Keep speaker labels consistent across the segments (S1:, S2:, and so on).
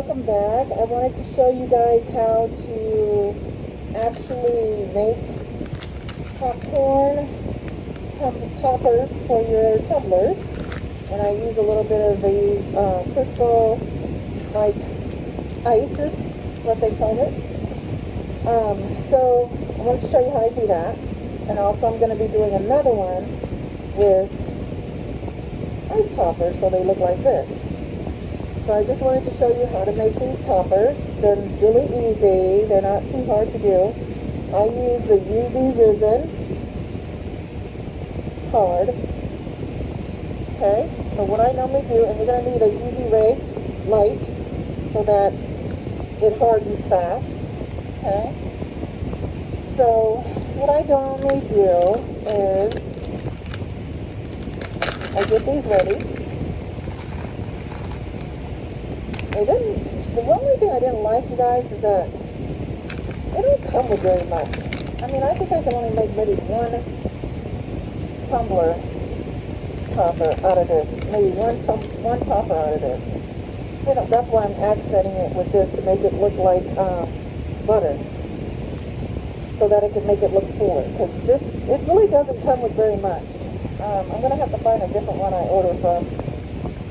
S1: welcome back. I wanted to show you guys how to actually make popcorn toppers for your tumblers. And I use a little bit of these crystal like ice is what they call it. So I wanted to show you how I do that. And also I'm going to be doing another one with ice toppers, so they look like this. So I just wanted to show you how to make these toppers. They're really easy. They're not too hard to do. I use the UV resin card. Okay, so what I normally do, and you're going to need a UV ray light so that it hardens fast. Okay, so what I normally do is I get these ready. The only thing I didn't like, you guys, is that they don't come with very much. I mean, I think I can only make maybe one tumbler topper out of this. Maybe one topper out of this. You know, that's why I'm accenting it with this to make it look like butter, so that it can make it look fuller. Because it really doesn't come with very much. I'm going to have to find a different one I order from,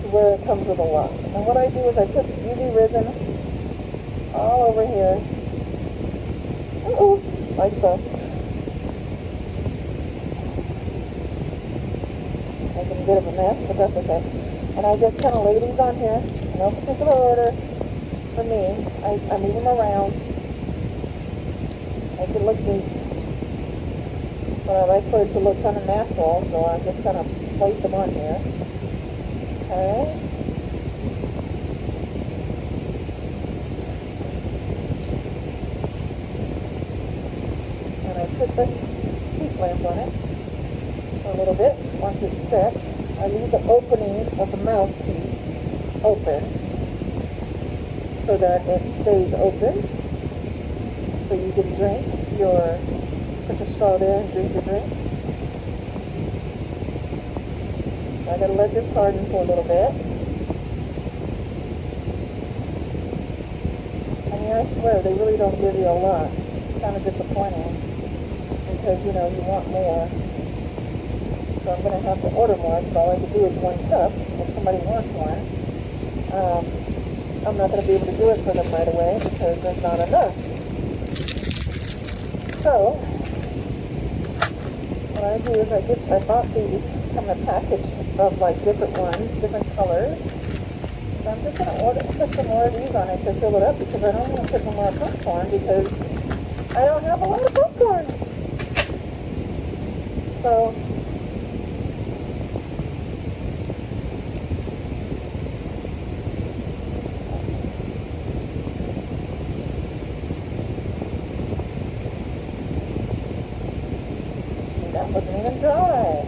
S1: where it comes with a lot. And what I do is I put UV resin all over here. Like so. Making a bit of a mess, but that's okay. And I just kind of lay these on here, in no particular order for me. I move them around, make it look neat. But I like for it to look kind of natural, so I just kind of place them on here. Okay. And I put the heat lamp on it for a little bit. Once it's set, I leave the opening of the mouthpiece open so that it stays open, so you can put your straw there and drink your drink. I gotta let this harden for a little bit. I mean, I swear, they really don't give you a lot. It's kind of disappointing because, you know, you want more. So I'm gonna have to order more because all I can do is 1 cup if somebody wants one. I'm not gonna be able to do it for them right away because there's not enough. So what I do is I bought these from a package of like different ones, different colors. So I'm just gonna put some more of these on it to fill it up because I don't want to put more popcorn because I don't have a lot of popcorn. So see, that wasn't even dry.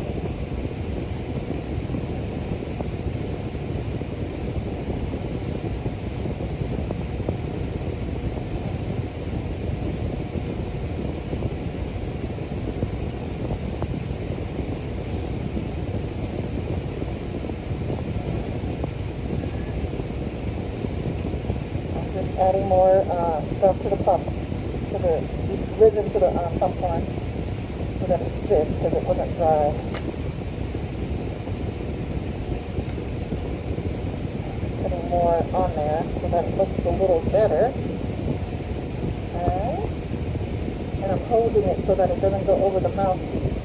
S1: Adding more stuff to the resin to the popcorn so that it sticks because it wasn't dry. Putting more on there so that it looks a little better. Okay. And I'm holding it so that it doesn't go over the mouthpiece.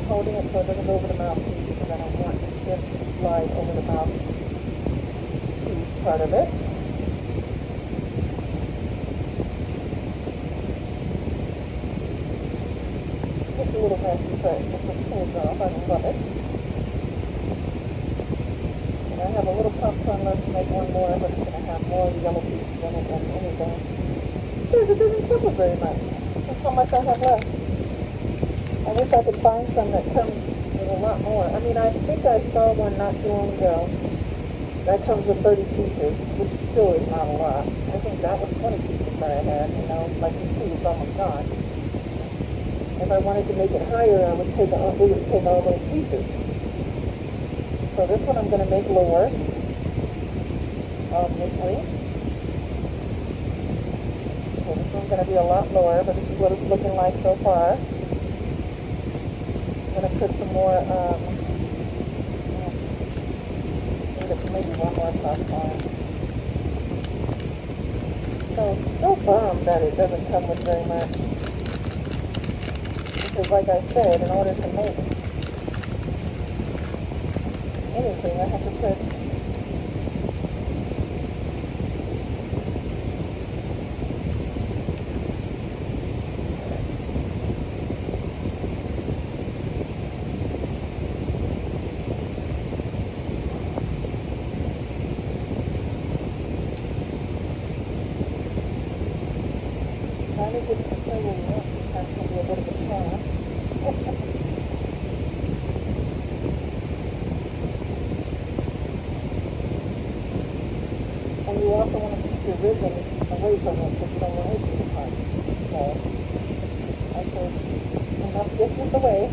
S1: Holding it so it doesn't go over the mouthpiece because I don't want it to slide over the mouthpiece part of it. It's a little messy, but it's a cool job. I love it. And I have a little popcorn left to make one more, but it's going to have more yellow pieces in it than anything. Because it doesn't come with very much. This is how much I have left. I wish I could find some that comes with a lot more. I mean, I think I saw one not too long ago that comes with 30 pieces, which still is not a lot. I think that was 20 pieces that I had, you know, like you see, it's almost gone. If I wanted to make it higher, it would take all those pieces. So this one I'm going to make lower, obviously. So this one's going to be a lot lower, but this is what it's looking like so far. I'm going to put some more, maybe one more popcorn. So bummed that it doesn't come with very much. Because like I said, in order to make anything, I have to put trying to get it to say what we want. Sometimes can be a bit of a challenge. And you also want to keep your rhythm away from it because you don't want it to be hard. So, actually it's enough distance away.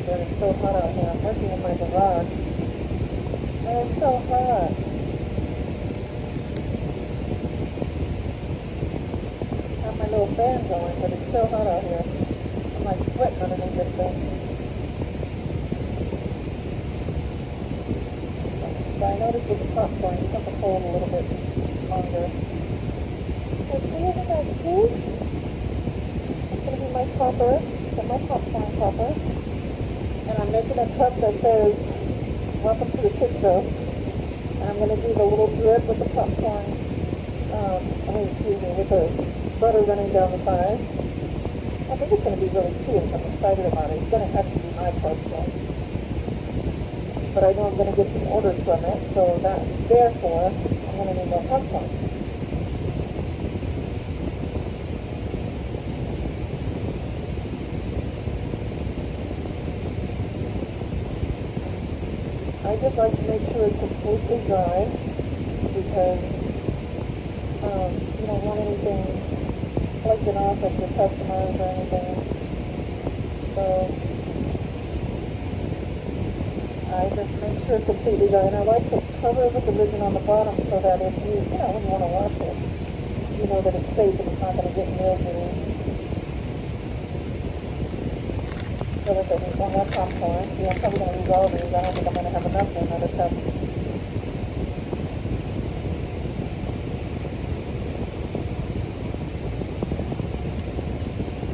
S1: It's so hot out here. I'm working in my garage. And it's so hot. I have my little fan going, but it's still hot out here. I'm like sweating underneath this thing. So I noticed with the popcorn, you have to hold a little bit longer. Let's see, isn't that cute? It's going to be my topper, my popcorn topper. And I'm making a cup that says, "Welcome to the shit show." And I'm going to do the little drip with the popcorn, with the butter running down the sides. I think it's going to be really cute. I'm excited about it. It's going to actually be my cup, so. But I know I'm going to get some orders from it, so therefore, I'm going to need more popcorn. I just like to make sure it's completely dry because you don't want anything flaking off of your customers or anything. So I just make sure it's completely dry, and I like to cover it with the ribbon on the bottom so that if when you want to wash it, you know that it's safe and it's not going to get mildew. So that they need one more popcorn. See, I'm probably going to use all of these. I don't think I'm going to have enough for another cup.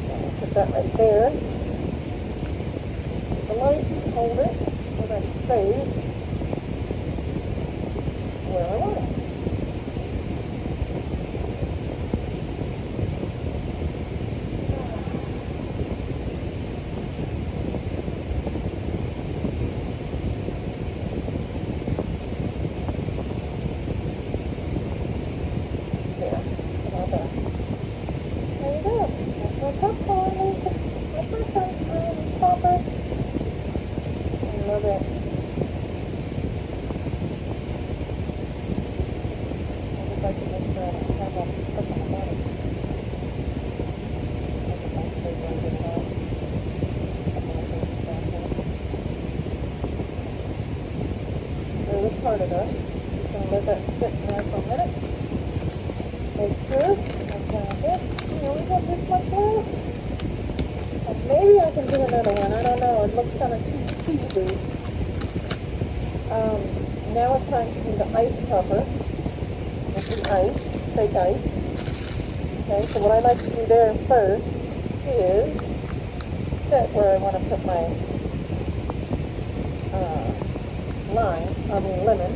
S1: So I'll put that right there. The light, hold it so that it stays where I want it. Hard enough. Just going to let that sit there for a minute. Make sure I'm doing this. We only have this much left. And maybe I can do another one. I don't know. It looks kind of too cheesy. Now it's time to do the ice topper with the ice, fake ice. Okay, so what I like to do there first is set where I want to put my lemon.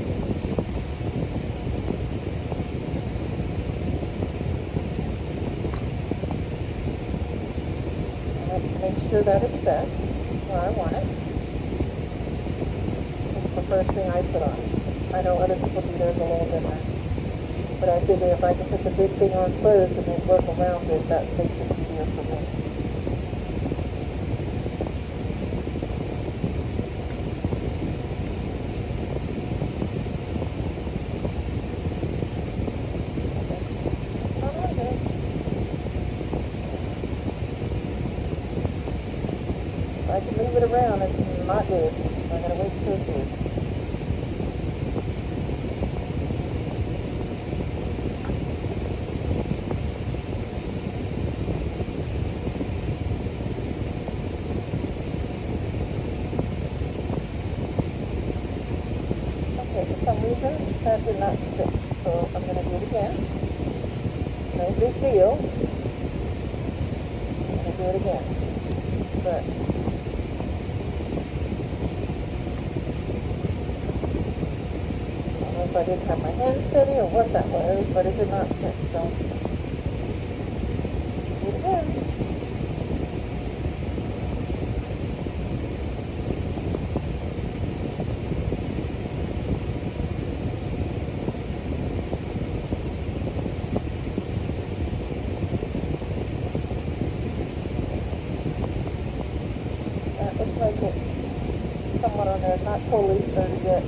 S1: sure that is set where I want it. It's the first thing I put on. I know other people do theirs a little different. But I figure if I can put the big thing on first and then work around it, that makes it easier for me. If I can move it around, it's not good. So I gotta wait till it's good. For some reason, that did not stick, so I'm going to do it again. No big deal. I'm going to do it again. But I don't know if I didn't have my hand steady or what that was, but it did not stick, so do it again. Looks like it's somewhat on there. It's not totally sturdy yet.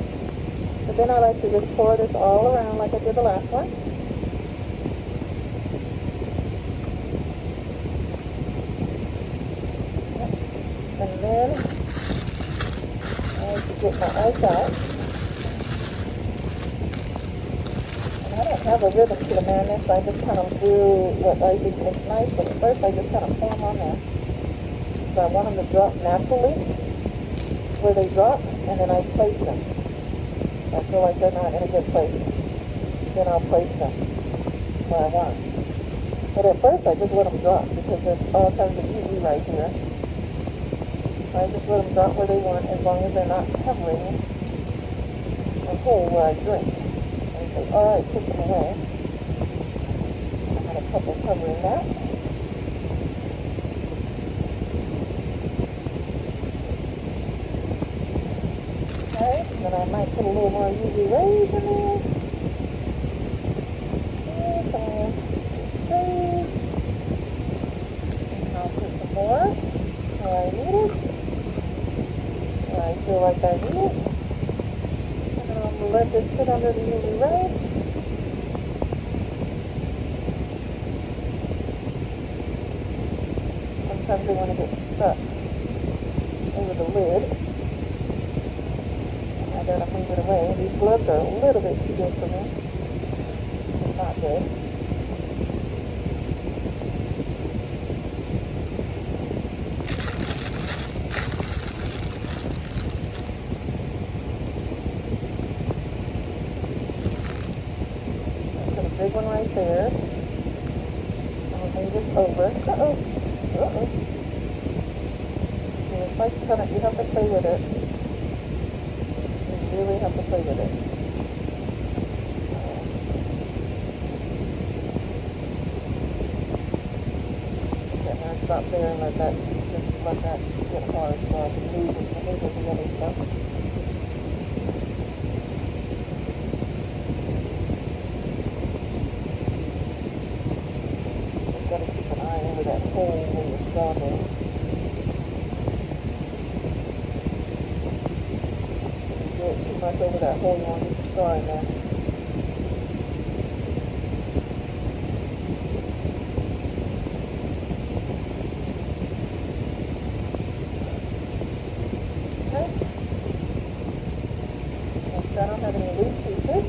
S1: But then I like to just pour this all around like I did the last one. And then I like to get my ice out. And I don't have a rhythm to the madness. I just kind of do what I think looks nice. But at first I just kind of pour them on there. So I want them to drop naturally where they drop, and then I place them. I feel like they're not in a good place. Then I'll place them where I want them. But at first I just let them drop because there's all kinds of UV right here. So I just let them drop where they want as long as they're not covering the hole where I drink. So I say, alright, push them away. I had a couple covering that. Then I might put a little more UV rays in there. Okay, some stays. And I'll put some more where I need it. Where I feel like I need it. And then I'll let this sit under the UV rays. Sometimes they want to get stuck over the lid. I gotta move it away. These gloves are a little bit too big for me, which is not good. I put a big one right there. I'll move this over. Uh-oh. Uh-oh. See, it's like kind of, you have to play with it. You really have to play with it. Okay, I'm going to stop there and let that get hard so I can move the other stuff. Just got to keep an eye over that hole where your straw goes. Too much over that hole, you want to get your straw in there. Okay. Make sure I don't have any loose pieces.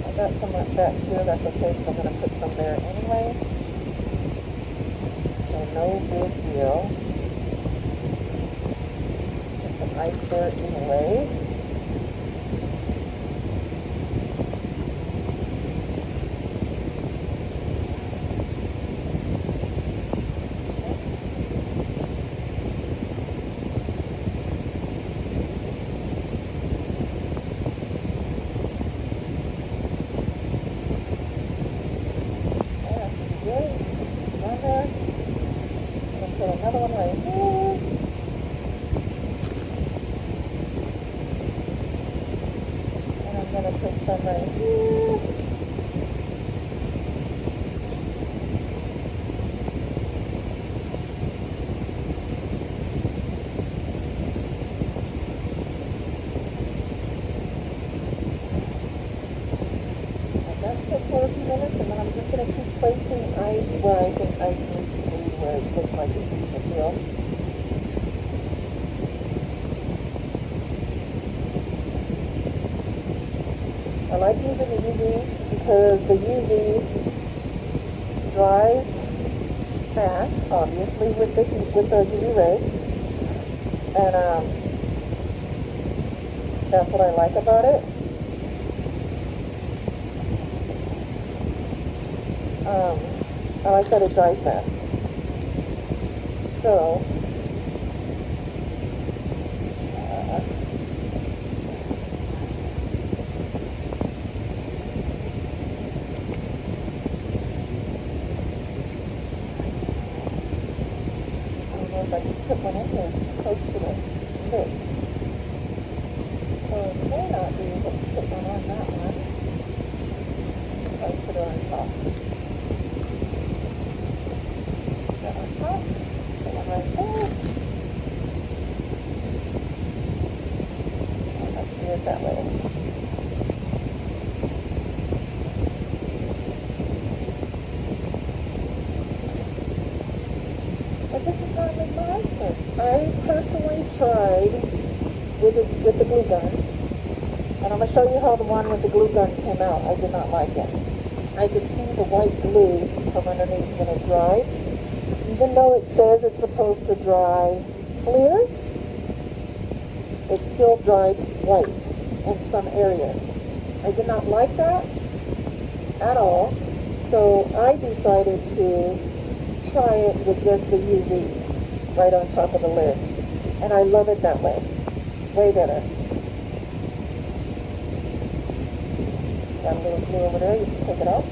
S1: I got some like that here, that's okay because I'm going to put some there anyway. So no big deal. Ice there anyway. I'm going to put some right here. For a few minutes, and then I'm just going to keep placing ice where I think ice needs to be, where it looks like it needs a feel. I like using the UV because the UV dries fast, obviously, with the heat, with the UV ray, and that's what I like about it. I like that it dries fast. So, I don't know if I can put one in here. It's too close to the lid. So I may not be able to put one on that one. I'll put it on top. Top, put one right there. I'll have to do it that way. But this is how I make my ice first. I personally tried with the glue gun, and I'm going to show you how the one with the glue gun came out. I did not like it. I could see the white glue from underneath when it dried. Even though it says it's supposed to dry clear, it still dried white in some areas. I did not like that at all, so I decided to try it with just the UV right on top of the lid. And I love it that way. It's way better. Got a little glue over there, you just take it off.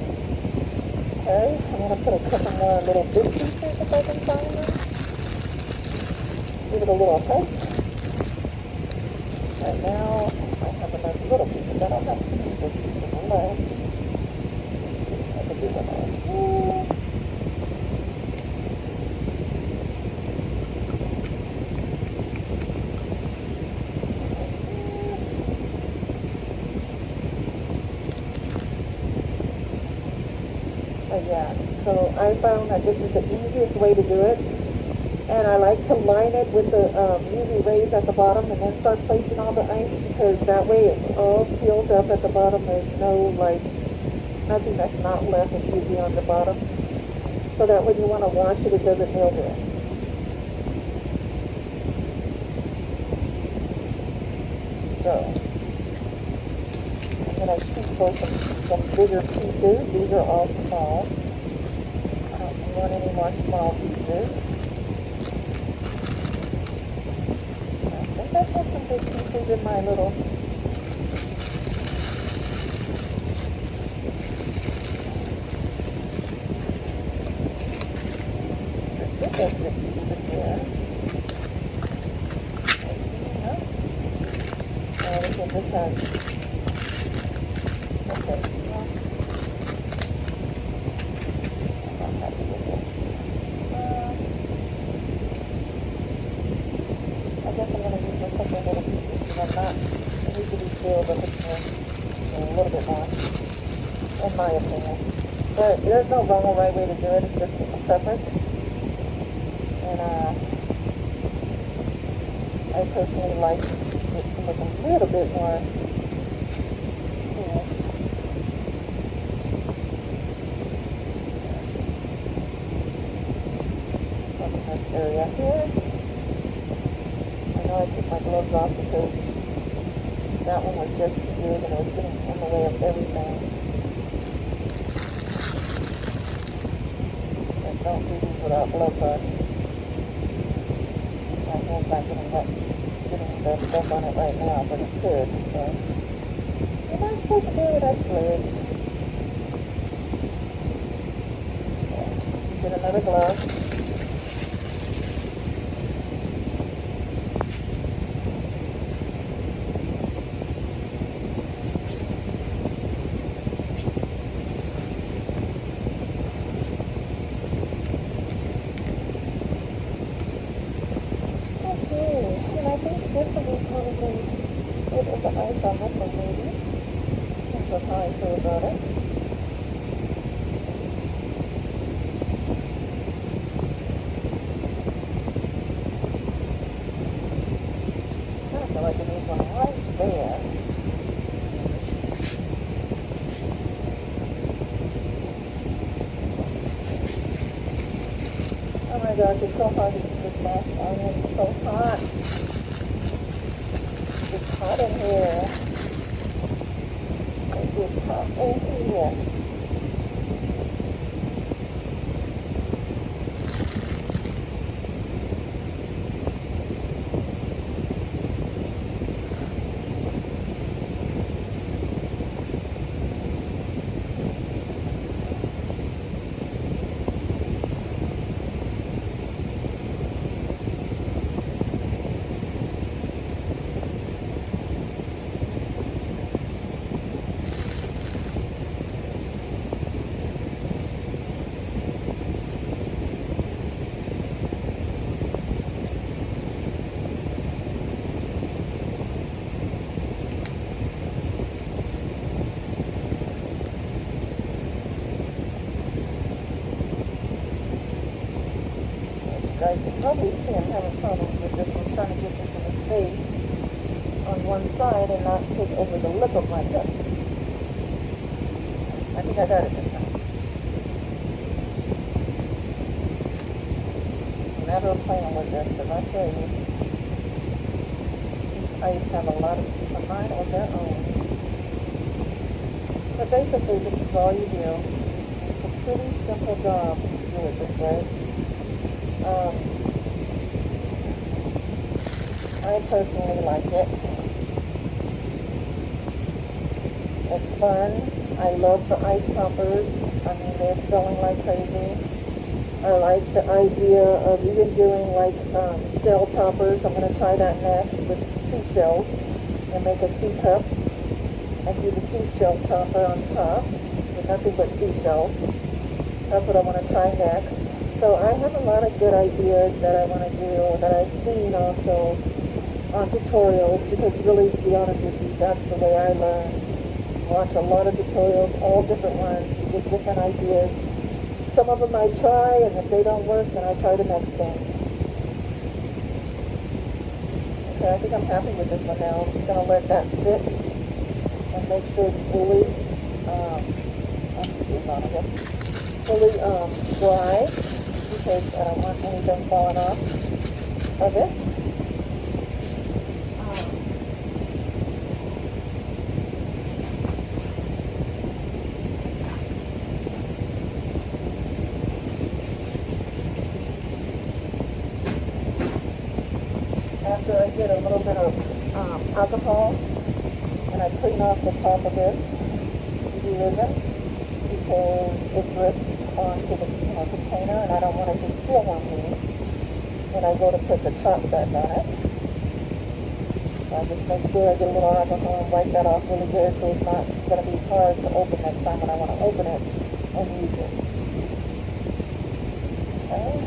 S1: Okay, I'm going to put a couple more little big pieces if I can find them. Give it a little height. Right now, I have enough little pieces. I don't have too many big pieces left. Let's see if I can do one right here. Yeah, so I found that this is the easiest way to do it, and I like to line it with the UV rays at the bottom and then start placing all the ice, because that way it's all filled up at the bottom. There's no, like, nothing that's not left with UV on the bottom, so that when you want to wash it, it doesn't mildew. So I'm going to shoot for some bigger pieces. These are all small. I don't want any more small pieces. I think I have some big pieces in my little... I think there's big pieces in here. Oh, this one just has... Okay, well, I'm not happy with this. I guess I'm going to use a couple of little pieces because I'm not, it needs to be filled with a little bit more, in my opinion. But there's no wrong or right way to do it, it's just a preference. And I personally like it to look a little bit more, you know, this area here. I know I took my gloves off because that one was just too big and it was getting in the way of everything. And don't do these without gloves on. My hand's not getting the stuff on it right now, but it could, so. You're not supposed to do it without gloves. Okay. Get another glove. bit of the ice on this one, maybe. Depends on how I feel about it. I feel like it needs one right there. Oh my gosh, it's so hard to keep this mask on. It's so hot. It's hot in here. Maybe it's hot in here. Guys can probably see I'm having problems with this one, trying to get this one to stay on one side and not take over the lip of my cup. I think I got it this time. It's a matter of playing with this, because I tell you, these ice have a lot of mind of their own. But basically, this is all you do. It's a pretty simple job to do it this way. I personally like it. It's fun. I love the ice toppers. I mean, they're selling like crazy. I like the idea of even doing like shell toppers. I'm going to try that next with seashells and make a sea cup and do the seashell topper on top with nothing but seashells. That's what I want to try next. So I have a lot of good ideas that I want to do, that I've seen also on tutorials, because really, to be honest with you, that's the way I learn. Watch a lot of tutorials, all different ones, to get different ideas. Some of them I try, and if they don't work, then I try the next thing. Okay, I think I'm happy with this one now. I'm just going to let that sit and make sure it's fully, fully dry, because I don't want anything falling off of it. After I get a little bit of alcohol and I clean off the top of this resin, because it drips onto the container and I don't want it to seal on me when I go to put the top back on it. So I just make sure I get a little alcohol and wipe that off really good, so it's not going to be hard to open next time when I want to open it and use it. Okay.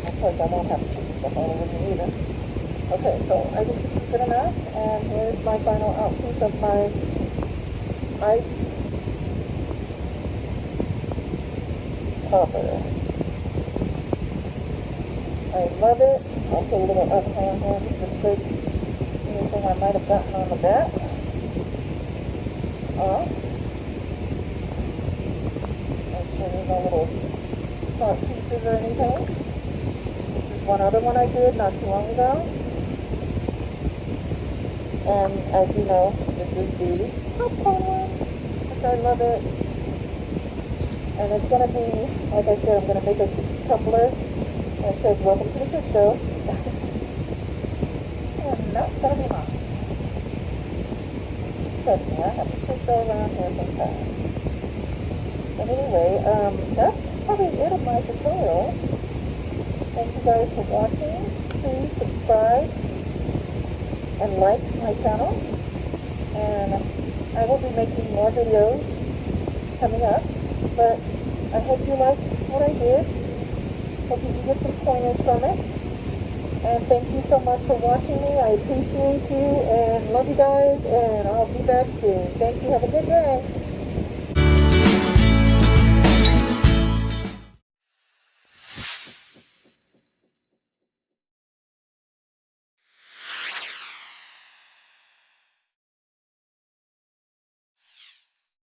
S1: Because I won't have sticky stuff all over me either. Okay, so I think this is good enough, and here's my final out piece of my ice topper. I love it. I'll put a little alcohol in here just to scrape anything I might have gotten on the back off. Make sure there's no little sharp pieces or anything. This is one other one I did not too long ago. And as you know, this is the popcorn one, which I love it. And it's going to be, like I said, I'm going to make a tumbler. And it says, "Welcome to the shit show." And that's going to be mine. Trust me, I have a shit show around here sometimes. But anyway, that's probably it of my tutorial. Thank you guys for watching. Please subscribe and like my channel, and I will be making more videos coming up, but I hope you liked what I did. Hope you can get some pointers from it, And thank you so much for watching me. I appreciate you and love you guys, and I'll be back soon. Thank you. Have a good day.